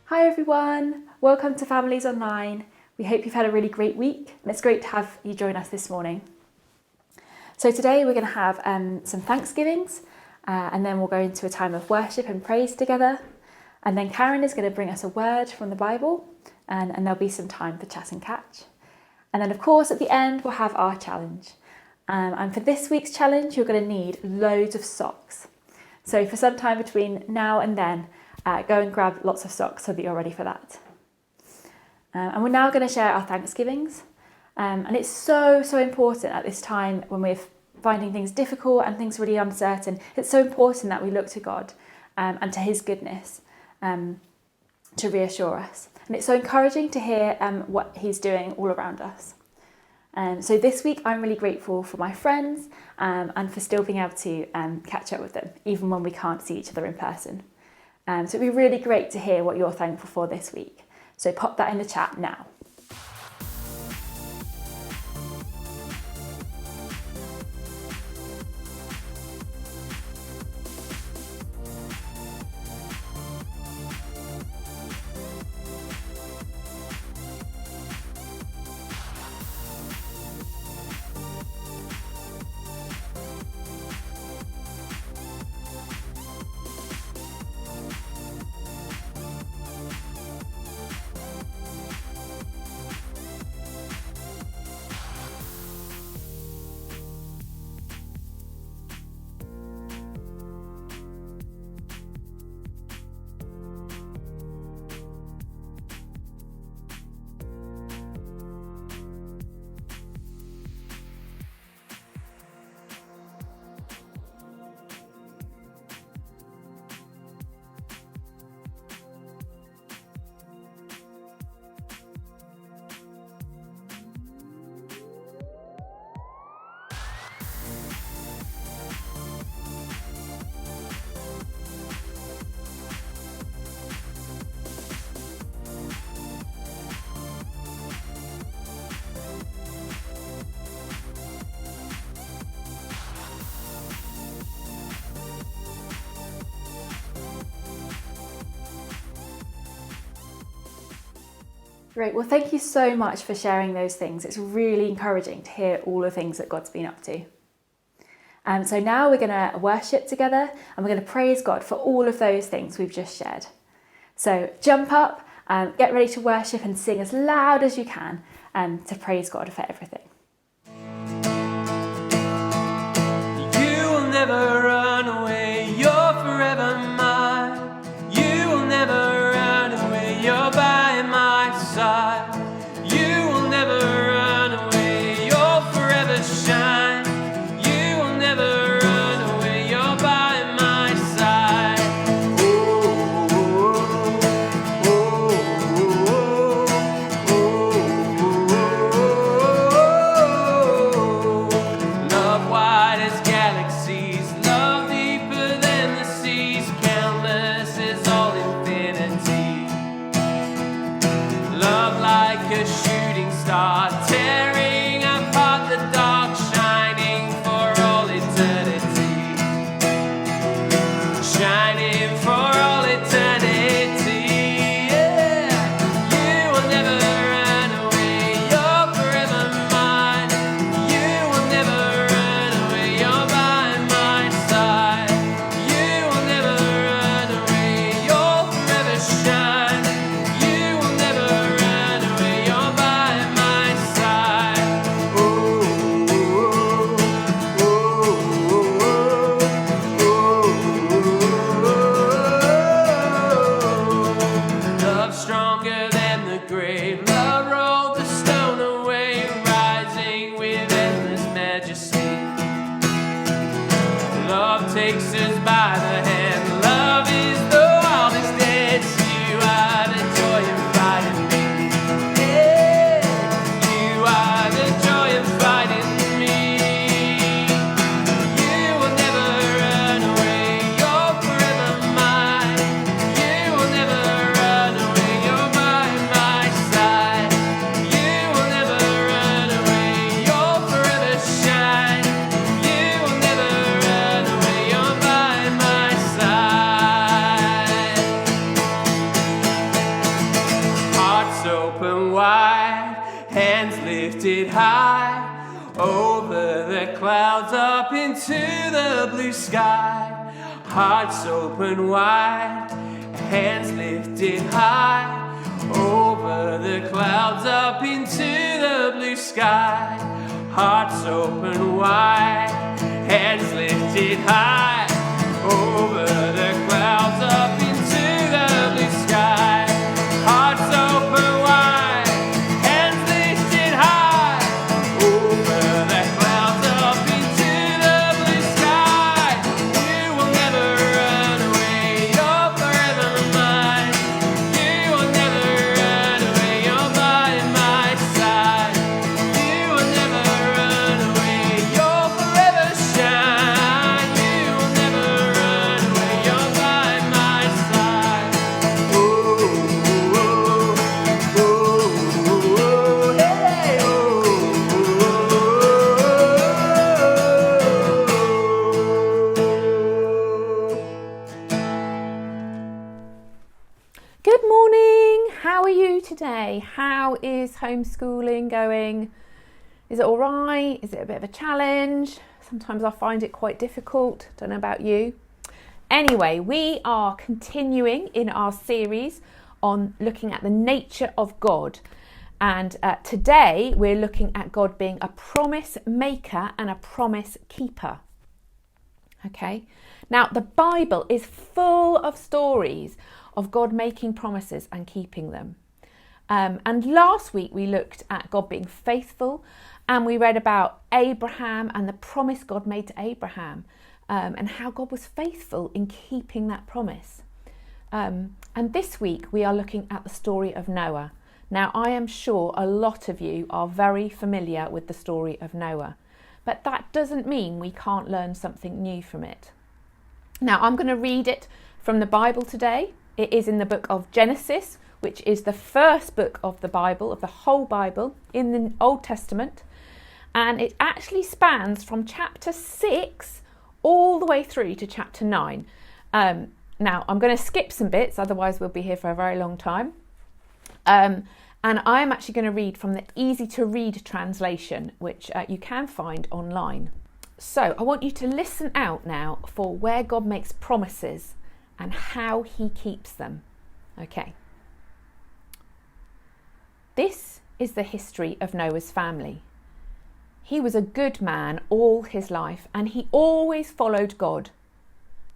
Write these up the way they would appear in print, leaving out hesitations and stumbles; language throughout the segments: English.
Hi everyone, welcome to Families Online. We hope you've had a really great week and it's great to have you join us this morning. So today we're going to have some Thanksgivings and then we'll go into a time of worship and praise together. And then Karen is going to bring us a word from the Bible and there'll be some time for chat and catch. And then of course at the end we'll have our challenge. And for this week's challenge you're going to need loads of socks. So for some time between now and then, go and grab lots of socks so that you're ready for that. And we're now going to share our Thanksgivings. And it's so important at this time when we're finding things difficult and things really uncertain. It's so important that we look to God and to his goodness to reassure us. And it's so encouraging to hear what he's doing all around us. So this week I'm really grateful for my friends and for still being able to catch up with them, even when we can't see each other in person. So it'd be really great to hear what you're thankful for this week. So pop that in the chat now. Great, well thank you so much for sharing those things. It's really encouraging to hear all the things that God's been up to. So now we're going to worship together and we're going to praise God for all of those things we've just shared. So jump up, get ready to worship and sing as loud as you can to praise God for everything. You will never run away, you're forever mine. You will never run away, you're by my side. You will never run away, you'll forever shine. You will never run away, you're by my side. Oh, oh, oh, oh, oh. Love wide as galaxies, love deeper than the seas, countless is all infinity. Love like a shooting star, tearing apart the dark, shining for all eternity. Shining for all eternity, yeah. You will never run away, you're forever mine. You will never run away, you're by my side. You will never run away, you'll forever shine. You will never run away, you're by my side. Oh, oh, oh, oh, oh. Love stronger than the grave, love rolled the stone away, rising with endless majesty. Love takes us by the hand, love is the wildest dance. You are the joy of fighting me, yeah. You are the joy of fighting me. You will never run away, you're forever mine. You will never run away, you're by my side. You will never run away, you'll forever shine. You will never run away, you're by my side. up into the blue sky, hearts open wide, hands lifted high, over the clouds up into the blue sky, hearts open wide, hands lifted high, over the clouds up into the blue sky, hearts open wide, hands lifted high, over the clouds up into the blue sky. You will never run away, you're forever mine. You will never run away, you're by my side. You will never run away, you'll forever shine. You will never run away, you're by my side. Oh, oh, oh, oh, oh, hey, Good morning. How are you today? How is homeschooling going? Is it all right? Is it a bit of a challenge? Sometimes I find it quite difficult. Don't know about you. Anyway, we are continuing in our series on looking at the nature of God. And today we're looking at God being a promise maker and a promise keeper. Okay. Now, the Bible is full of stories of God making promises and keeping them. And last week we looked at God being faithful, and we read about Abraham and the promise God made to Abraham, and how God was faithful in keeping that promise. And this week we are looking at the story of Noah. Now, I am sure a lot of you are very familiar with the story of Noah, but that doesn't mean we can't learn something new from it. Now, I'm going to read it from the Bible today. It is in the book of Genesis, which is the first book of the Bible, of the whole Bible, in the Old Testament. And it actually spans from chapter 6 all the way through to chapter 9. Now, I'm going to skip some bits, otherwise we'll be here for a very long time. And I am actually going to read from the easy to read translation, which you can find online. So I want you to listen out now for where God makes promises and how he keeps them. Okay. This is the history of Noah's family. He was a good man all his life, and he always followed God.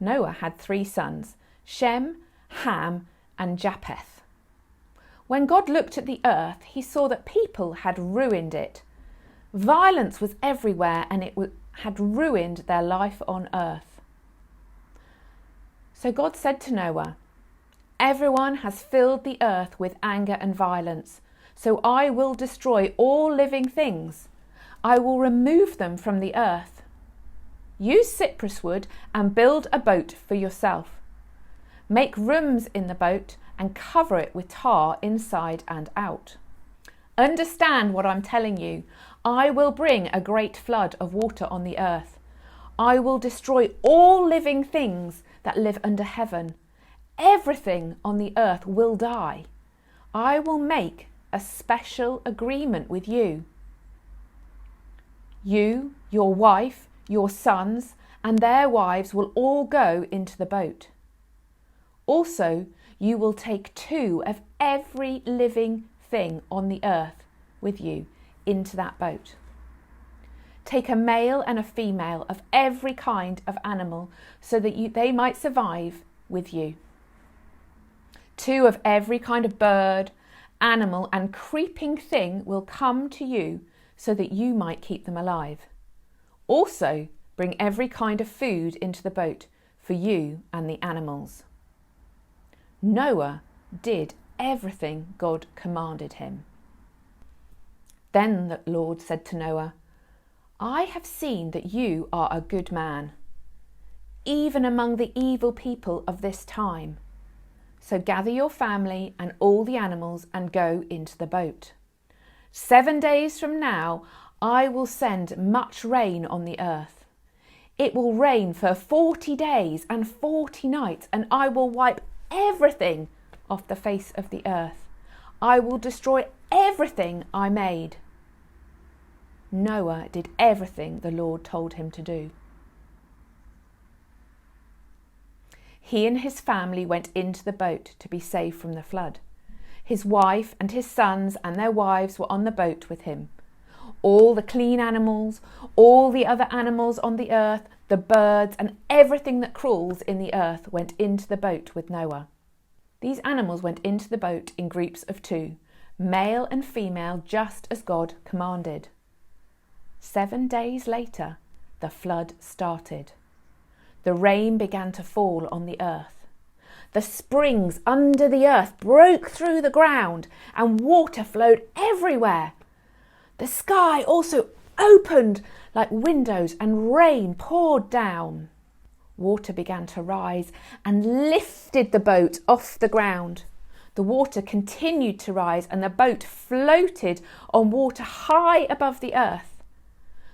Noah had 3 sons, Shem, Ham, and Japheth. When God looked at the earth, he saw that people had ruined it. Violence was everywhere, and it had ruined their life on earth. So God said to Noah, "Everyone has filled the earth with anger and violence, so I will destroy all living things. I will remove them from the earth. Use cypress wood and build a boat for yourself. Make rooms in the boat and cover it with tar inside and out. Understand what I'm telling you. I will bring a great flood of water on the earth. I will destroy all living things that live under heaven. Everything on the earth will die. I will make a special agreement with you. You, your wife, your sons, and their wives will all go into the boat. Also, you will take 2 of every living thing on the earth with you into that boat. Take a male and a female of every kind of animal so that they might survive with you. 2 of every kind of bird, animal, and creeping thing will come to you so that you might keep them alive. Also, bring every kind of food into the boat for you and the animals." Noah did everything God commanded him. Then the Lord said to Noah, "I have seen that you are a good man, even among the evil people of this time. So gather your family and all the animals and go into the boat. 7 days from now, I will send much rain on the earth. It will rain for 40 days and 40 nights, and I will wipe everything off the face of the earth. I will destroy everything I made." Noah did everything the Lord told him to do. he and his family went into the boat to be saved from the flood. His wife and his sons and their wives were on the boat with him. All the clean animals, all the other animals on the earth, the birds and everything that crawls in the earth went into the boat with Noah. These animals went into the boat in groups of 2, male and female, just as God commanded. 7 days later, the flood started. The rain began to fall on the earth. The springs under the earth broke through the ground and water flowed everywhere. The sky also opened like windows and rain poured down. Water began to rise and lifted the boat off the ground. The water continued to rise and the boat floated on water high above the earth.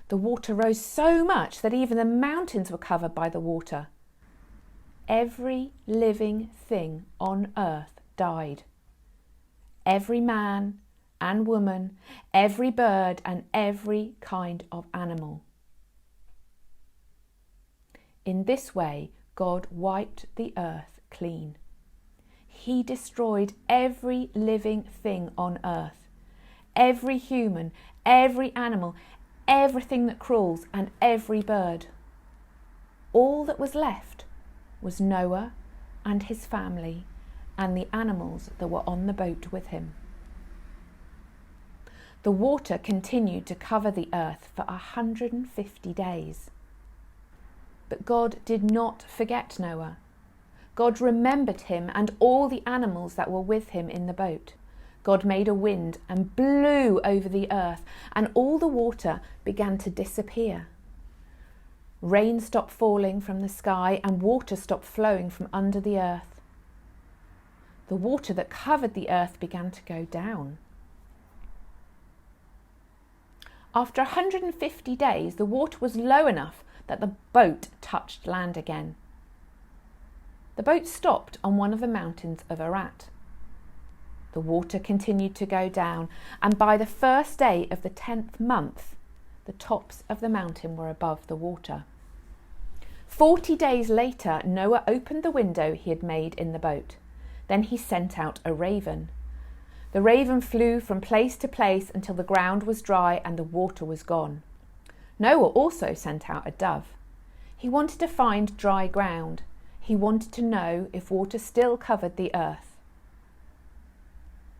The water rose so much that even the mountains were covered by the water. Every living thing on earth died. Every man and woman, every bird and every kind of animal. In this way, God wiped the earth clean. He destroyed every living thing on earth, every human, every animal, everything that crawls and every bird. All that was left was Noah and his family and the animals that were on the boat with him. The water continued to cover the earth for 150 days. But God did not forget Noah. God remembered him and all the animals that were with him in the boat. God made a wind and blew over the earth, and all the water began to disappear. Rain stopped falling from the sky and water stopped flowing from under the earth. The water that covered the earth began to go down. After 150 days, the water was low enough that the boat touched land again. The boat stopped on one of the mountains of Arat. The water continued to go down, and by the first day of the 10th month, the tops of the mountain were above the water. 40 days later, Noah opened the window he had made in the boat. Then he sent out a raven. The raven flew from place to place until the ground was dry and the water was gone. Noah also sent out a dove. He wanted to find dry ground. He wanted to know if water still covered the earth.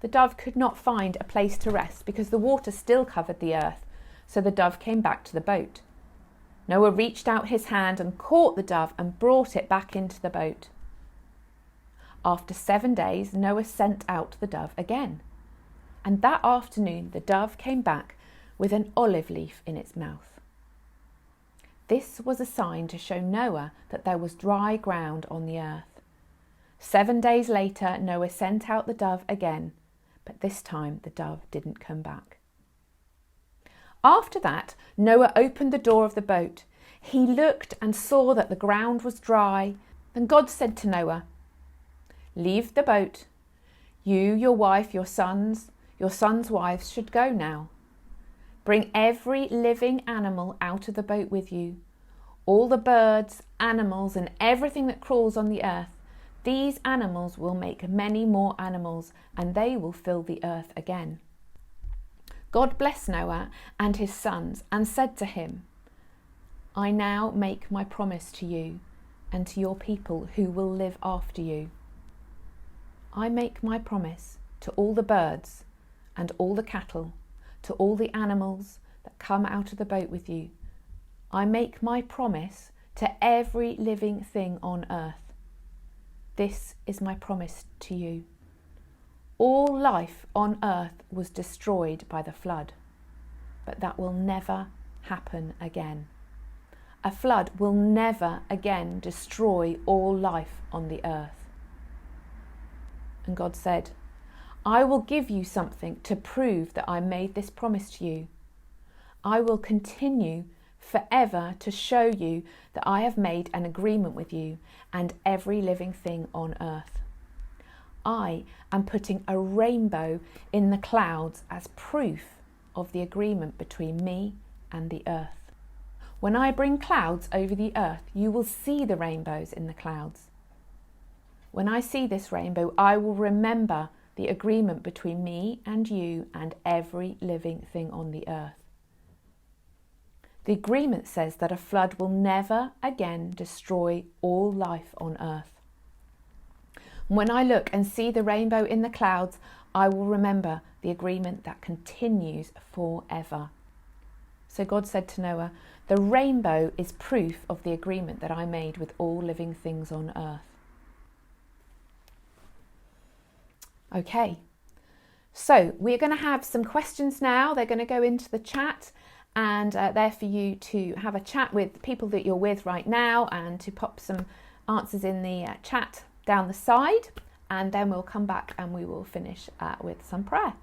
The dove could not find a place to rest because the water still covered the earth, so the dove came back to the boat. Noah reached out his hand and caught the dove and brought it back into the boat. After 7 days, Noah sent out the dove again. And that afternoon, the dove came back with an olive leaf in its mouth. This was a sign to show Noah that there was dry ground on the earth. 7 days later, Noah sent out the dove again, but this time the dove didn't come back. After that, Noah opened the door of the boat. He looked and saw that the ground was dry. Then God said to Noah, "Leave the boat. You, your wife, your sons wives should go now. Bring every living animal out of the boat with you. All the birds, animals, and everything that crawls on the earth. These animals will make many more animals, and they will fill the earth again." God blessed Noah and his sons and said to him, "I now make my promise to you and to your people who will live after you. I make my promise to all the birds and all the cattle, to all the animals that come out of the boat with you. I make my promise to every living thing on earth. This is my promise to you. All life on earth was destroyed by the flood, but that will never happen again. A flood will never again destroy all life on the earth." And God said, "I will give you something to prove that I made this promise to you. I will continue forever to show you that I have made an agreement with you and every living thing on earth. I am putting a rainbow in the clouds as proof of the agreement between me and the earth. When I bring clouds over the earth, you will see the rainbows in the clouds. When I see this rainbow, I will remember the agreement between me and you and every living thing on the earth. The agreement says that a flood will never again destroy all life on earth. When I look and see the rainbow in the clouds, I will remember the agreement that continues forever. So God said to Noah, the rainbow is proof of the agreement that I made with all living things on earth. Okay, so we're going to have some questions now. They're going to go into the chat, and they're for you to have a chat with people that you're with right now and to pop some answers in the chat down the side, and then we'll come back and we will finish with some prayer.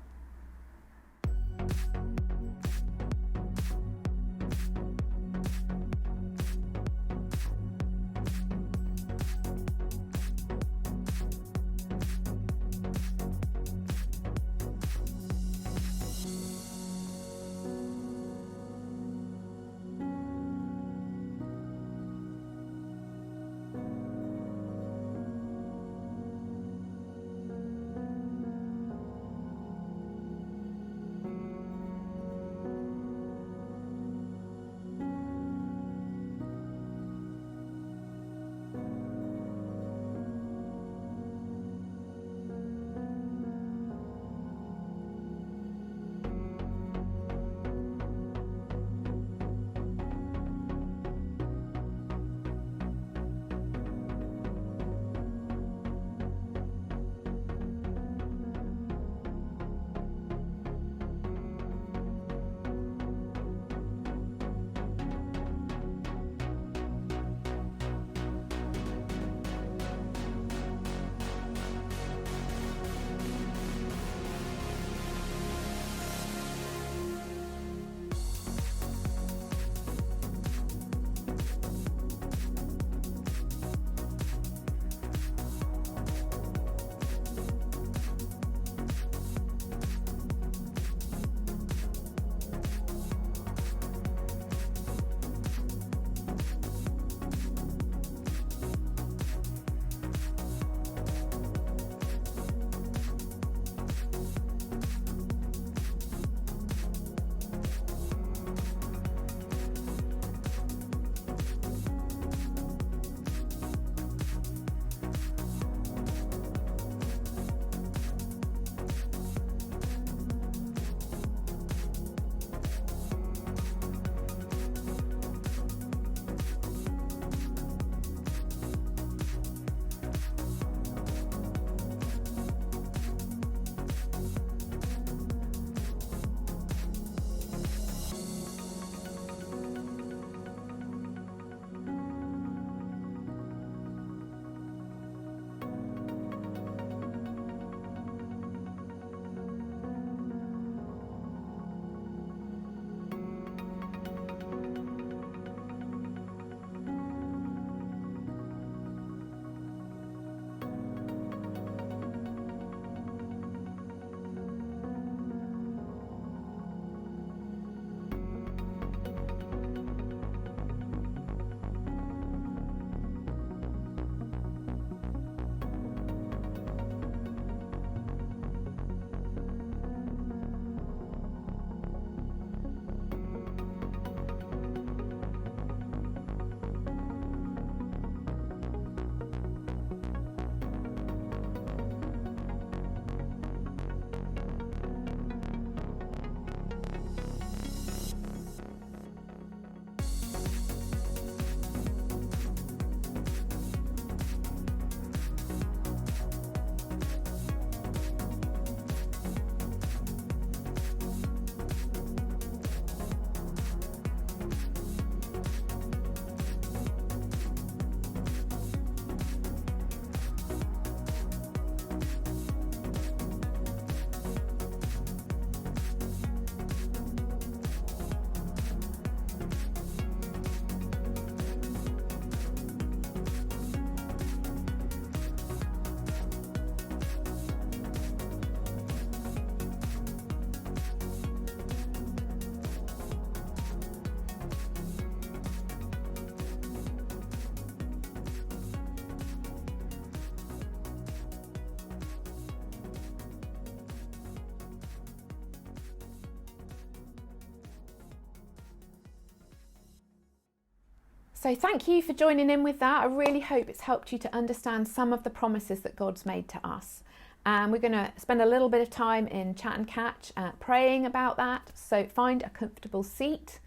So thank you for joining in with that. I really hope it's helped you to understand some of the promises that God's made to us. And we're going to spend a little bit of time in Chat and Catch praying about that. So find a comfortable seat.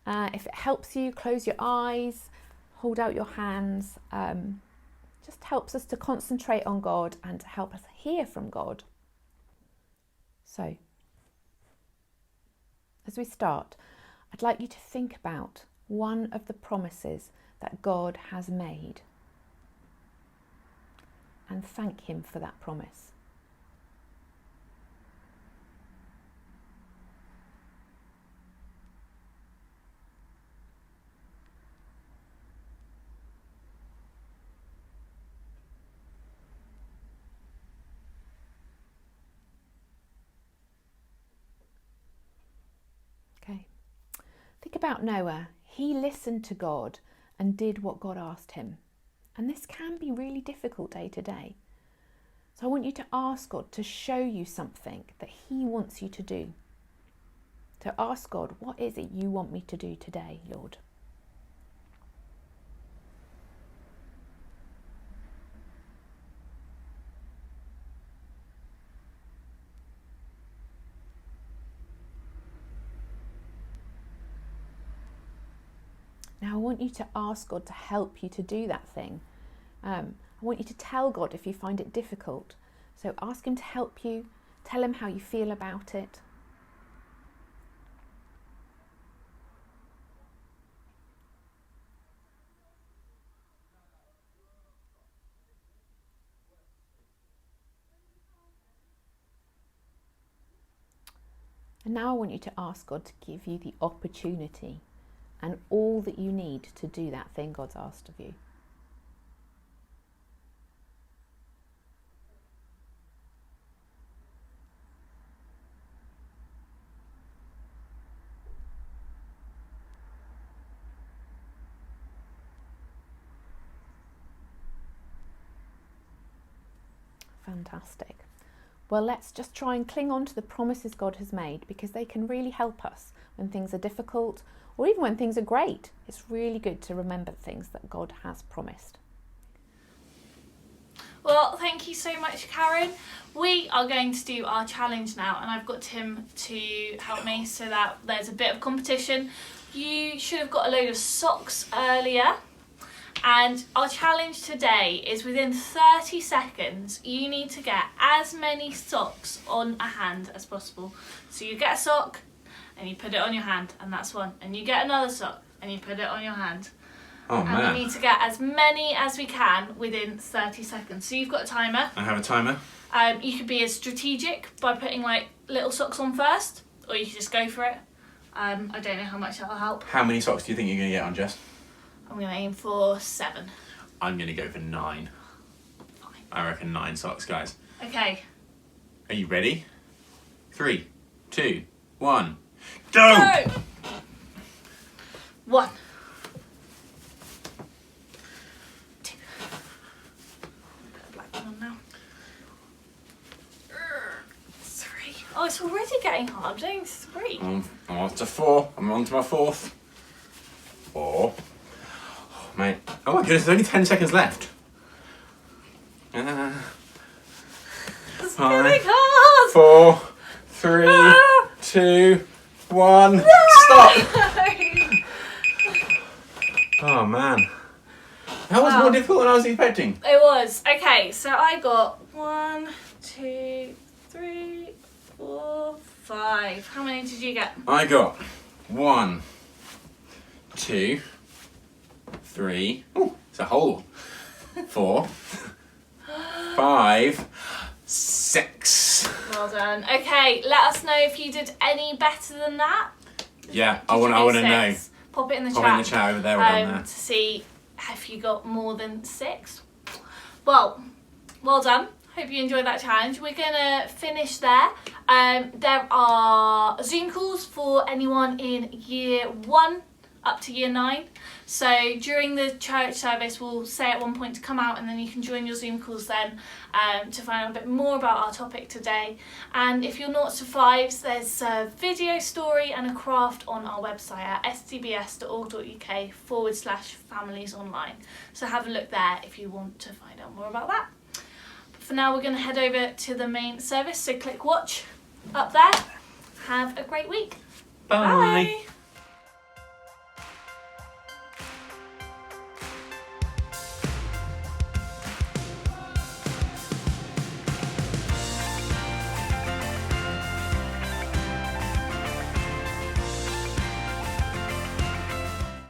If it helps you, close your eyes, hold out your hands. Just helps us to concentrate on God and to help us hear from God. So, as we start, I'd like you to think about one of the promises that God has made and thank Him for that promise. Okay. Think about Noah. He listened to God and did what God asked him. And this can be really difficult day to day. So I want you to ask God to show you something that He wants you to do. So ask God, what is it you want me to do today, Lord? Now I want you to ask God to help you to do that thing. I want you to tell God if you find it difficult. So ask Him to help you. Tell Him how you feel about it. And now I want you to ask God to give you the opportunity and all that you need to do that thing God's asked of you. Fantastic. Well, let's just try and cling on to the promises God has made, because they can really help us when things are difficult or even when things are great. It's really good to remember things that God has promised. Well, thank you so much, Karen. We are going to do our challenge now, and I've got Tim to help me so that there's a bit of competition. You should have got a load of socks earlier. And our challenge today is within 30 seconds, you need to get as many socks on a hand as possible. So you get a sock and you put it on your hand, and that's one. And you get another sock and you put it on your hand. Oh, man. And we need to get as many as we can within 30 seconds. So you've got a timer. I have a timer. You could be as strategic by putting like little socks on first, or you could just go for it. I don't know how much that'll help. How many socks do you think you're going to get on, Jess? I'm going to aim for 7. I'm going to go for 9. Fine. I reckon 9 socks, guys. Okay. Are you ready? 3, 2, 1, go! 1, 2. Put the black one on now. 3. Oh, it's already getting hard. I'm doing 3. I'm on to 4. I'm on to my 4th. 4. Oh, mate. Oh my goodness, there's only 10 seconds left. It's 5, getting hard. 4, 3, 2, 1. No! Stop! Oh man. That was more difficult than I was expecting. It was. Okay, so I got 1, 2, 3, 4, 5. How many did you get? I got 1, 2, 3. Oh, it's a hole. 4, 5, 6. Well done. Okay, let us know if you did any better than that. Yeah, Did I you want go to know. 6? Pop it in the Pop chat. in the chat over there or down there. To see if you got more than 6. Well done. Hope you enjoyed that challenge. We're going to finish there. There are Zoom calls for anyone in year 1 up to year 9. So during the church service, we'll say at one point to come out, and then you can join your Zoom calls then to find out a bit more about our topic today. And if you're 0 to 5s, there's a video story and a craft on our website at stbs.org.uk/families online. So have a look there if you want to find out more about that. But for now, we're going to head over to the main service, so click watch up there. Have a great week. Bye. Bye.